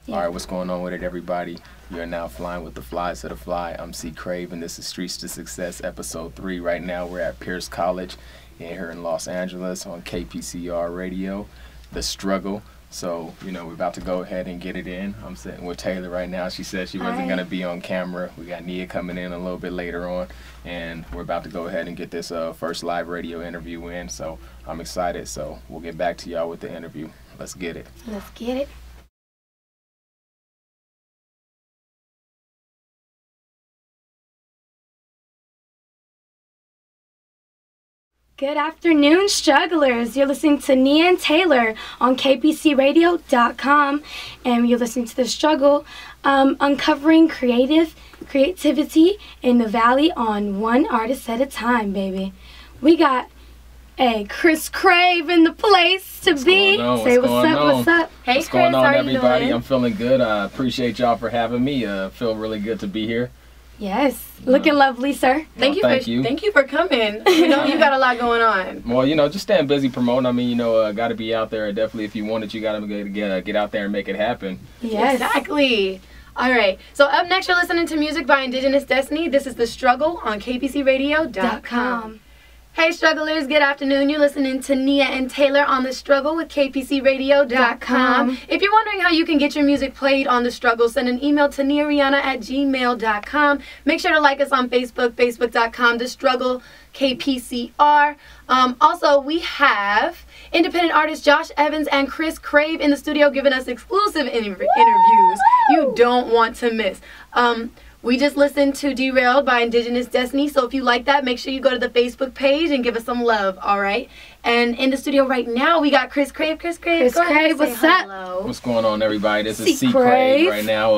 Yeah. All right, what's going on with it, everybody? You're now flying with the flies to the fly. I'm C. Crave, and this is Streets to Success, Episode 3. Right now, we're at Pierce College here in Los Angeles on KPCR Radio, The Struggle. So, you know, we're about to go ahead and get it in. I'm sitting with Taylor right now. She said she wasn't going to be on camera. We got Nia coming in a little bit later on, and we're about to go ahead and get this first live radio interview in. So I'm excited. So we'll get back to y'all with the interview. Let's get it. Let's get it. Good afternoon, strugglers. You're listening to Nia and Taylor on kpcradio.com, and you're listening to The Struggle, uncovering creativity in the Valley on one artist at a time, baby. We got a Crave in the place to be. Say what's up. Hey, what's Chris, going on, how are you everybody? doing? I'm feeling good. I appreciate y'all for having me. Feel really good to be here. Yes, looking lovely, sir. Thank you for coming. You know, you got a lot going on. Well, you know, just staying busy promoting. I mean, you know, got to be out there. Definitely, if you want it, you got to get out there and make it happen. Yes. Exactly. All right. So up next, you're listening to music by Indigenous Destiny. This is The Struggle on kpcradio.com. Hey, strugglers, good afternoon. You're listening to Nia and Taylor on The Struggle with kpcradio.com. If you're wondering how you can get your music played on The Struggle, send an email to niariana@gmail.com. Make sure to like us on Facebook, facebook.com, The Struggle KPCR. Also, we have independent artists Josh Evans and Crave in the studio giving us exclusive interviews you don't want to miss. We just listened to Derailed by Indigenous Destiny, so if you like that, make sure you go to the Facebook page and give us some love, all right? And in the studio right now, we got Crave. Crave, what's up? What's going on, everybody? This is C. Crave right now.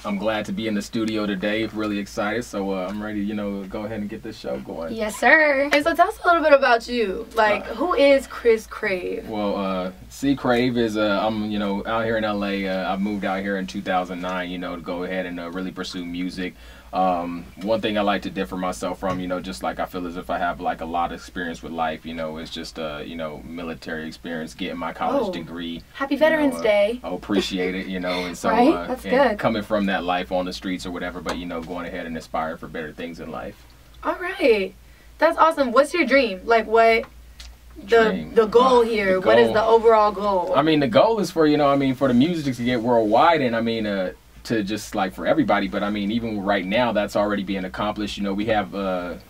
I'm glad to be in the studio today. Really excited, so I'm ready, you know, go ahead and get this show going. Yes, sir. And so tell us a little bit about you. Like, who is Crave? Well, C. Crave is, I'm, you know, out here in LA. I moved out here in 2009, you know, to go ahead and really pursue music. One thing I like to differ myself from, you know, just like I feel as if I have like a lot of experience with life, you know, it's just, you know, military experience, getting my college degree. Happy Veterans Day. I appreciate it, you know, and so, right? That's good. Coming from that life on the streets or whatever, but, you know, going ahead and aspiring for better things in life. All right. That's awesome. What's your dream? Like, what the goal here? What is the overall goal? I mean, the goal is for, you know, I mean, for the music to get worldwide, and I mean, to just like for everybody, but I mean, even right now, that's already being accomplished. You know, we have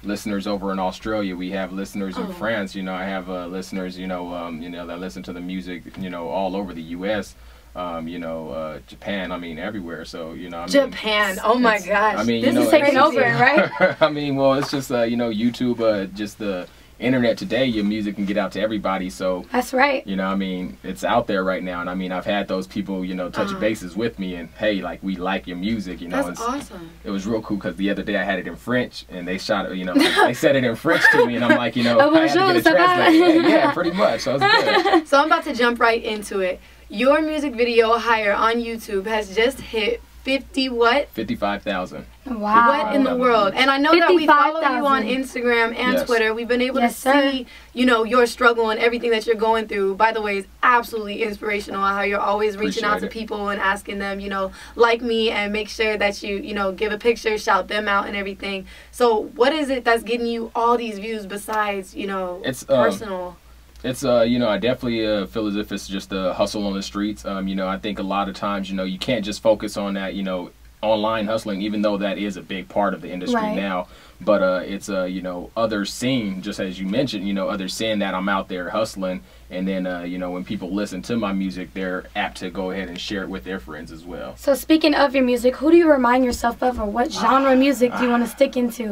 listeners over in Australia. We have listeners in France. You know, I have listeners, you know, that listen to the music, you know, all over the U.S. You know, Japan. I mean, everywhere. So, you know, I mean, Japan. Oh my gosh. I mean, this you know, is taking over, right? I mean, well, it's just you know, YouTube, just the internet today, your music can get out to everybody, so that's right. You know, I mean, it's out there right now, and I mean, I've had those people, you know, touch bases with me, and hey, like, we like your music, you know. That's awesome. It was real cool because the other day I had it in French, and they shot it, you know, they said it in French to me, and I'm like, you know, I had to get it translated. Yeah, pretty much. So, good. So I'm about to jump right into it. Your music video, Higher, on YouTube has just hit 55,000. Wow. What in the world? And I know that we follow you on Instagram and Twitter. We've been able to see, you know, your struggle and everything that you're going through. By the way, it's absolutely inspirational how you're always reaching out to people and asking them, you know, like me, and make sure that you know, give a picture, shout them out and everything. So what is it that's getting you all these views besides, you know, it's personal? It's, you know, I definitely feel as if it's just a hustle on the streets. You know, I think a lot of times, you know, you can't just focus on that, you know, online hustling, even though that is a big part of the industry now. But it's, you know, others seeing, just as you mentioned, you know, others seeing that I'm out there hustling. And then, you know, when people listen to my music, they're apt to go ahead and share it with their friends as well. So speaking of your music, who do you remind yourself of, or what genre of music do you want to stick into?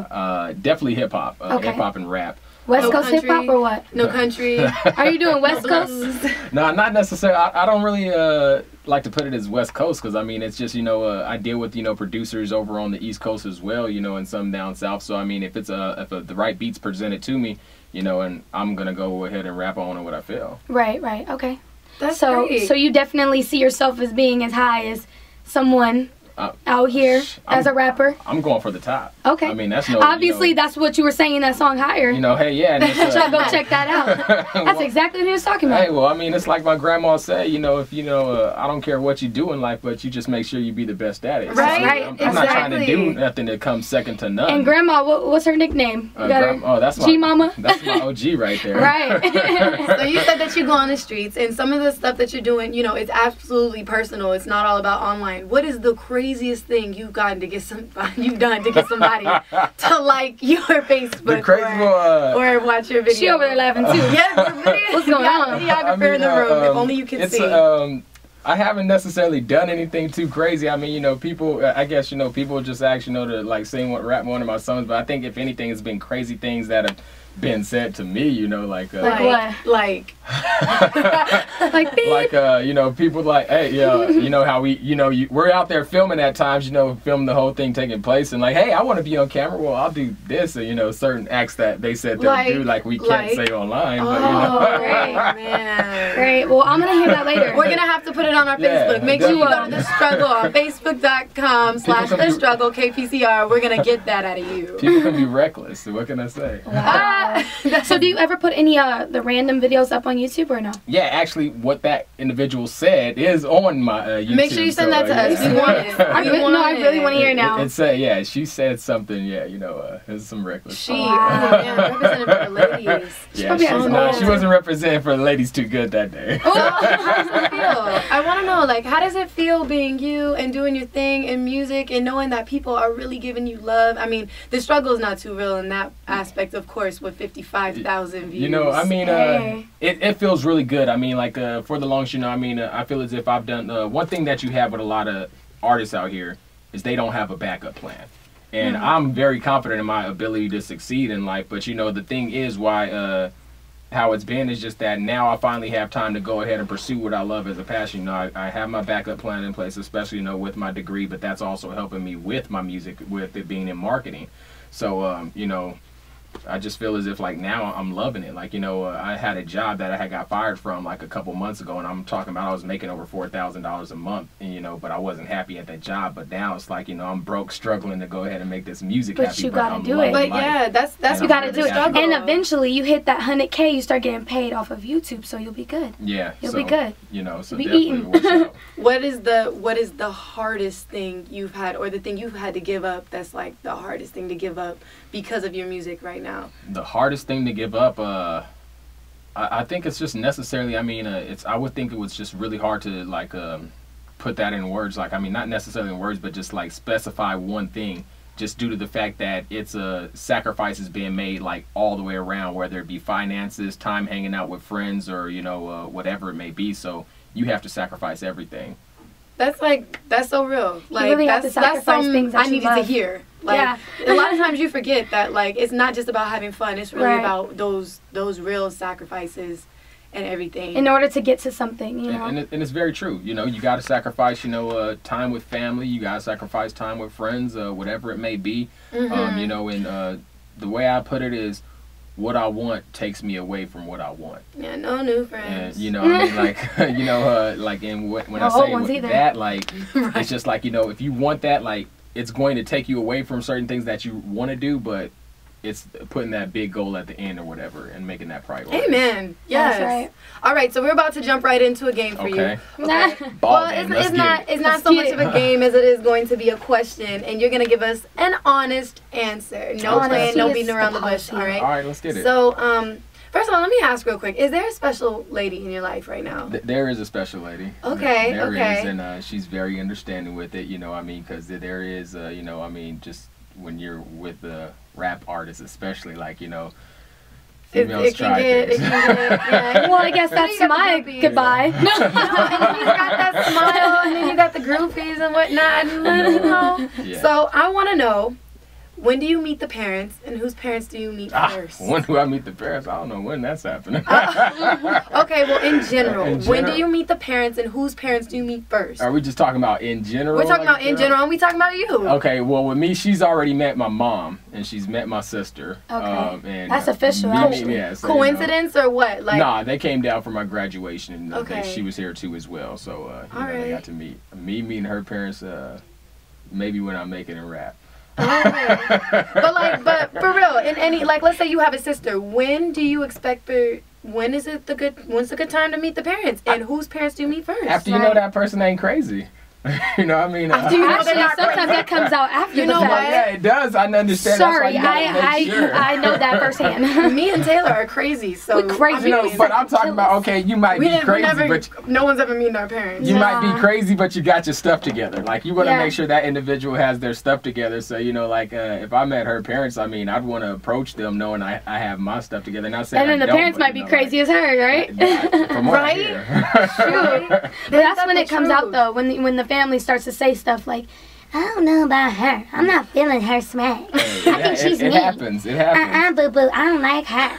Definitely hip-hop, hip-hop and rap. West Coast hip hop or what? No country. Are you doing West Coast? No, not necessarily. I don't really like to put it as West Coast because I mean it's just, you know, I deal with, you know, producers over on the East Coast as well, you know, and some down south. So I mean if it's if the right beats presented to me, you know, and I'm gonna go ahead and rap on what I feel. Right. Okay. That's great. So you definitely see yourself as being as high as someone out here as a rapper? I'm going for the top. Okay. I mean, that's no. Obviously, that's what you were saying in that song, Higher. Hey, yeah. And it's, go check that out. That's exactly what he was talking about. Hey, well, I mean, it's like my grandma said, if I don't care what you do in life, but you just make sure you be the best at it. Right, I'm not trying to do nothing that comes second to none. And Grandma, what's her nickname? That's my G-Mama? That's my OG right there. Right. So you said that you go on the streets, and some of the stuff that you're doing, it's absolutely personal. It's not all about online. What is the craziest thing you've done to get somebody to like your Facebook the crazy or watch your video? She over there laughing too. Yes, what's going on? Videographer in the room. If only you can see. I haven't necessarily done anything too crazy. I mean, people, I guess, people just ask, to like sing rap one of my songs. But I think if anything, it's been crazy things that have been said to me, like what? Like people like, hey, how we, we're out there filming at times, film the whole thing taking place, and like, hey, I want to be on camera. Well, I'll do this, and certain acts that they said they'll do, like we can't say online. But, great, man. Great. Well, I'm gonna hear that later. We're gonna have to put it on our Facebook. Make sure you go to The Struggle on Facebook.com/The Struggle KPCR. We're gonna get that out of you. People can be reckless. So what can I say? Wow. So do you ever put any the random videos up on YouTube or no? Yeah, actually, what that individual said is on my YouTube. Make sure you send that to us. We want it. I really want to hear it now. It said, yeah, she said something. Yeah, it's some reckless. Representing for the ladies. Yeah, she wasn't representing for the ladies too good that day. So, how does it feel? I want to know, like, how does it feel being you and doing your thing in music and knowing that people are really giving you love? I mean, the struggle is not too real in that aspect, of course, with 55,000 views. I mean, it feels really good. I mean, like, for the longest, I feel as if I've done, one thing that you have with a lot of artists out here is they don't have a backup plan. And I'm very confident in my ability to succeed in life. But, the thing is why, how it's been is just that now I finally have time to go ahead and pursue what I love as a passion. I have my backup plan in place, especially, with my degree, but that's also helping me with my music, with it being in marketing. So, I just feel as if like now I'm loving it. Like, I had a job that I had got fired from like a couple months ago, and I'm talking about I was making over $4,000 a month, and, but I wasn't happy at that job. But now it's like, I'm broke, struggling to go ahead and make this music happy. But you gotta do it. But yeah, that's you gotta do it. And eventually you hit that 100K, you start getting paid off of YouTube, so you'll be good. Yeah, you'll be good. So be definitely eating. What is the hardest thing you've had, or the thing you've had to give up that's like the hardest thing to give up because of your music right now? The hardest thing to give up, I think it's just necessarily, I would think it was just really hard to like put that in words. Like, not necessarily in words, but just like specify one thing, just due to the fact that it's sacrifices being made like all the way around, whether it be finances, time hanging out with friends, or whatever it may be. So you have to sacrifice everything. That's so real. Like, really that's something I needed to hear. Like, a lot of times you forget that, like, it's not just about having fun. It's really about those real sacrifices and everything. In order to get to something, And it's very true. You got to sacrifice, time with family. You got to sacrifice time with friends, whatever it may be. And the way I put it is, what I want takes me away from what I want. Yeah, no new friends. And, like, like, and when I say that, like, it's just like, if you want that, like, it's going to take you away from certain things that you want to do, but it's putting that big goal at the end or whatever and making that priority. Amen. Yes. That's right. All right, so we're about to jump right into a game for you. Okay. Well, it's not so much of a game as it is going to be a question, and you're going to give us an honest answer. No playing, no beating around the bush, all right? All right, let's get it. So, first of all, let me ask real quick. Is there a special lady in your life right now? There is a special lady. Okay, there is, and she's very understanding with it, because there is, just when you're with the rap artists, especially, like, females try things. Well, I guess that's my goodbye. And then you got that smile, and then you got the groupies and whatnot. Yeah. So I want to know, when do you meet the parents, and whose parents do you meet first? When do I meet the parents? I don't know when that's happening. Okay, well, in general, when do you meet the parents, and whose parents do you meet first? Are we just talking about in general? We're talking about in general, and we talking about you. Okay, well, with me, she's already met my mom, and she's met my sister. Okay, and that's official. So, coincidence or what? Like, nah, they came down for my graduation, and she was here too as well. So they got to meet. Me meeting her parents. maybe when I make it in rap. But for real, in any, like, let's say you have a sister, when's the good time to meet the parents, and whose parents do you meet first? After you know that person ain't crazy. You know what I mean? After you know Actually, sometimes that comes out after You know the what? fact. Yeah, it does. I understand. Sorry, That's why you gotta make sure. I know that firsthand. Me and Taylor are crazy, so We're crazy. You know, but I'm talking about, okay, you might be crazy, but no one's ever meeting our parents. you might be crazy, but you got your stuff together. Like, you want to Yeah. make sure that individual has their stuff together. So, you know, like, if I met her parents, I mean, I'd want to approach them knowing I have my stuff together. Not saying And then I the don't, parents but, might you be know, crazy as her, right? From what I Right? hear. True. But that's when it comes out, though, when the family starts to say stuff like, I don't know about her. I'm not feeling her swag. I think she's It mean. happens. It happens. Boo boo. I don't like her.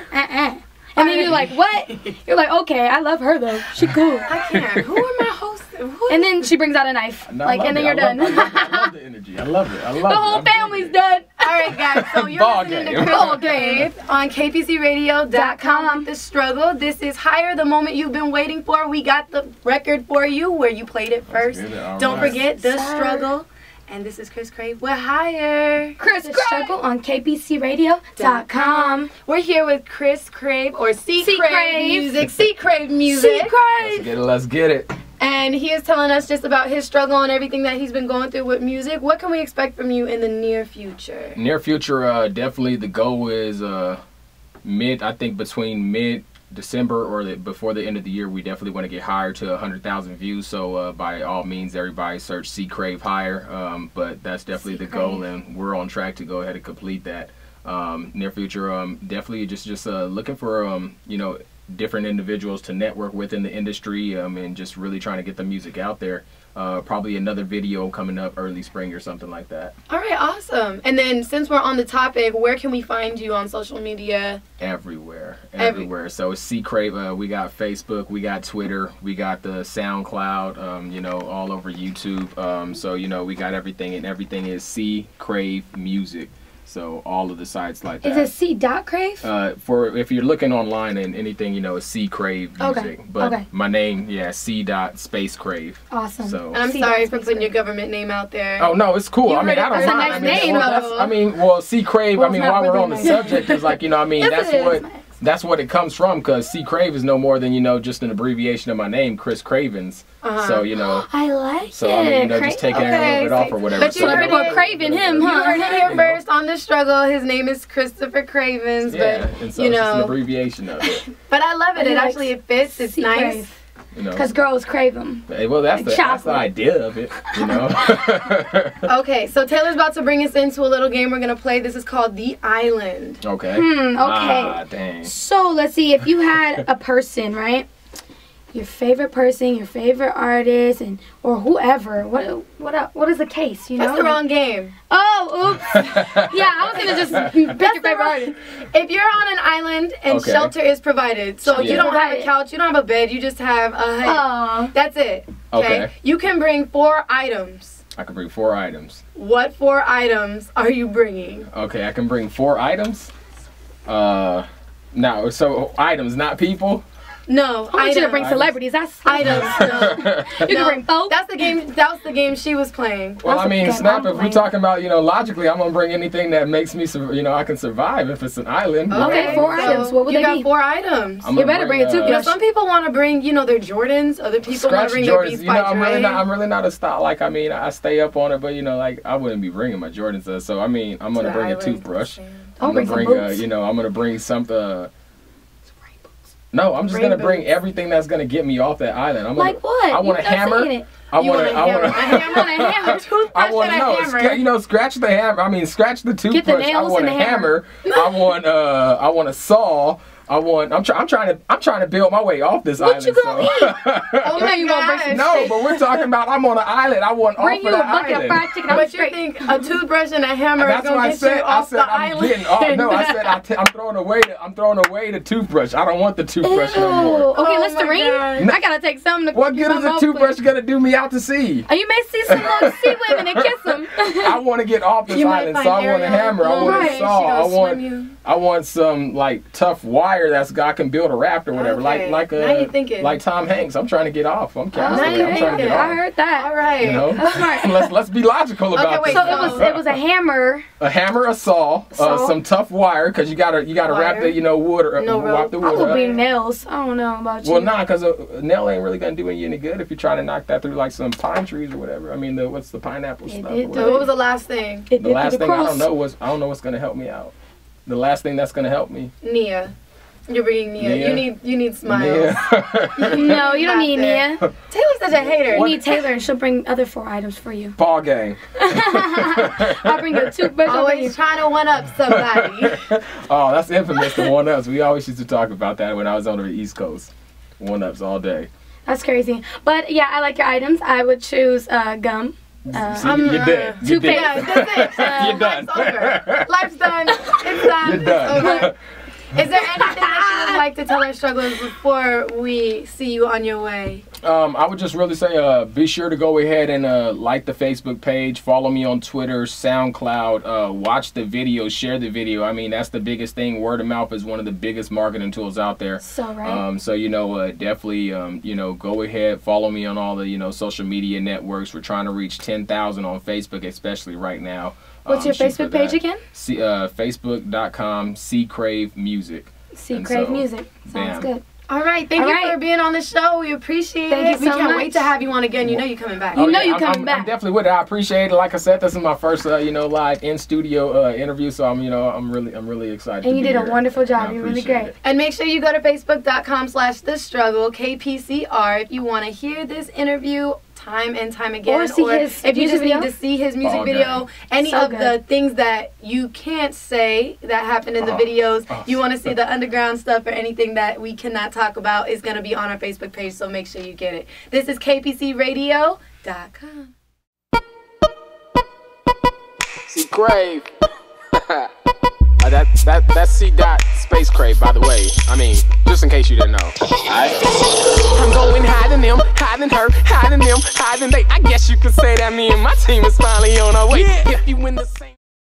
And then you're like, what? You're like, okay, I love her though. She cool. I can't. Who are my hosts? And then she brings out a knife. No, like, and then you're done. I love the energy. I love it. I love it. The whole family's done. All right, guys. So you're Ball listening game. to Crave on KPCRadio.com with The Struggle. This is Higher, the moment you've been waiting for. We got the record for you where you played it first. Don't forget The Struggle. And this is Chris Crave. We're Higher. Chris Struggle on KPCRadio.com. We're here with Chris Crave, or C. C. Crave Crave. Music. C. Crave Music. Let's get it. And he is telling us just about his struggle and everything that he's been going through with music. What can we expect from you in the near future? Near future, definitely the goal is I think between mid-December or before the end of the year, we definitely want to get higher to 100,000 views. So by all means, everybody search C. Crave Higher. But that's definitely the goal, and we're on track to go ahead and complete that. Near future, definitely just looking for, you know, different individuals to network with in the industry, and just really trying to get the music out there. Probably another video coming up early spring or something like that. All right, awesome. And then since we're on the topic, where can we find you on social media? Everywhere. So it's C Crave. We got Facebook, we got Twitter, we got the SoundCloud, you know, all over YouTube. So, you know, we got everything, and everything is C Crave Music. So all of the sites like that. Is it C.Crave? For if you're looking online and anything, you know, it's C Crave Music. But my name, C.Space Crave. Awesome. So I'm sorry for putting your government name out there. Oh no, it's cool. I mean, I don't mind. That's a nice name, well, C Crave. Well, I mean, it's not while we're really on the nice. subject, is like, you know, I mean, that's what it comes from, because C Crave is no more than, you know, just an abbreviation of my name, Chris Cravens. So, you know. I like it. So I mean, you know, just taking it a little bit off or whatever. But you heard people are craving him, You huh? heard it here first on The Struggle. His name is Christopher Cravens, Yeah, but and so you it's just an know. abbreviation of it. But I love it. It actually fits. It's C. nice. Crave. You know. Because girls crave them. Well, that's the idea of it, you know. Okay, so Taylor's about to bring us into a little game we're gonna play. This is called The Island. Okay. Okay. Ah, dang. So let's see, if you had a person, right? Your favorite person, your favorite artist, or whoever. What is the case? You know. That's the wrong game. Oh, oops. Yeah, I was gonna just pick your favorite artist. If you're on an island and shelter is provided, so you don't have a couch, you don't have a bed, you just have a hut. Oh. That's it. Okay. You can bring 4 items. I can bring 4 items. What 4 items are you bringing? Okay, I can bring 4 items. Now, so items, not people. No, I want you to bring celebrities. That's items. No. You can bring folks. That's the game. That was the game she was playing. Well, I mean, snap. If we're talking about, you know, logically, I'm gonna bring anything that makes me, you know, I can survive if it's an island. Okay, 4 items. What would they be? You got 4 items. You better bring it too. You know, some people want to bring, you know, their Jordans. Other people want to bring their Beats by Dre. I'm really not a style. Like, I mean, I stay up on it, but you know, like, I wouldn't be bringing my Jordans. So I mean, I'm gonna bring a toothbrush. I'm gonna bring, you know, I'm gonna bring something. No, I'm just gonna bring everything that's gonna get me off that island. I'm gonna, like what? I want a hammer. I want a hammer. Toothbrush and a hammer. You know, scratch the hammer. I mean, scratch the toothbrush. Get the nails I want in a the hammer. I want a saw. I'm trying to build my way off this island. What you gonna eat? Oh you know you gonna bring some No, but we're talking about I'm on an island. I want bring off you of a the bucket island. of fried chicken. But you think a toothbrush and a hammer is gonna get you off the island? Getting off. No, I said I'm throwing away the toothbrush. I don't want the toothbrush no more. Okay, Oh Listerine. my I gotta take something to What good is a toothbrush gonna do me out to sea? Oh, you may see some little sea women and kiss them. I want to get off this island, so I want a hammer. I want a saw. I want some like tough wire wire that's God can build a raft or whatever, Okay. Now you thinking. like Tom Hanks. I'm trying to get off. I'm now counseling. you I'm trying to get thinking. off. I heard that. All right. You know, let's be logical about wait, this. So it was a hammer. A hammer, a saw, some tough wire, because you gotta wrap the wood or wrap the wood up. Probably nails. I don't know about you. Well, nah, because a nail ain't really gonna do you any good if you're trying to knock that through like some pine trees or whatever. I mean, what's the pineapple stuff? did or whatever. So what was the last thing? It The did last the thing I cross. don't know what's gonna help me out. The last thing that's gonna help me. Nia. You're bringing Nia. Nia. You need smiles. Yeah. No, you don't need Nia. Nia. Taylor's such a hater. You need Taylor, and she'll bring other 4 items for you. Ball game. I'll bring you a toothbrush. Always trying to one up somebody. Oh, that's infamous. The one ups. We always used to talk about that when I was on the East Coast. One ups all day. That's crazy. But yeah, I like your items. I would choose gum. See, you're dead. You're toothpaste. dead. Yeah, that's it. You're done. Life's over. Life's done. It's done. You're done. It's over. Is there anything that you would like to tell our strugglers before we see you on your way? I would just really say be sure to go ahead and like the Facebook page, follow me on Twitter, SoundCloud, watch the video, share the video. I mean, that's the biggest thing. Word of mouth is one of the biggest marketing tools out there. So right. So definitely go ahead, follow me on all the social media networks. We're trying to reach 10,000 on Facebook, especially right now. What's your Facebook page again? Facebook.com Crave Music. Crave Music. Sounds good. All right, thank you for being on the show. We appreciate it. Thank you so We can't much. wait to have you on again. You know you're coming back. You know you're I'm coming back. I'm definitely with it. I appreciate it. Like I said, this is my first live in studio interview, so I'm really excited. And you did a here. wonderful job. I You're really appreciate great. it. And make sure you go to facebook.com/thestruggle, KPCR, if you want to hear this interview time and time again, Or see his if you music just video. need to see his music Oh, video, dang. any So of good. the things that you can't say that happened in the videos, you want to see the underground stuff or anything that we cannot talk about is going to be on our Facebook page, so make sure you get it. This is KPCRadio.com. See Crave. That's C. Space Crave, by the way. I mean, just in case you didn't know. Alright? I'm going hiding them, hiding her, hiding them, hiding they. I guess you could say that me and my team is finally on our way. If you win the same.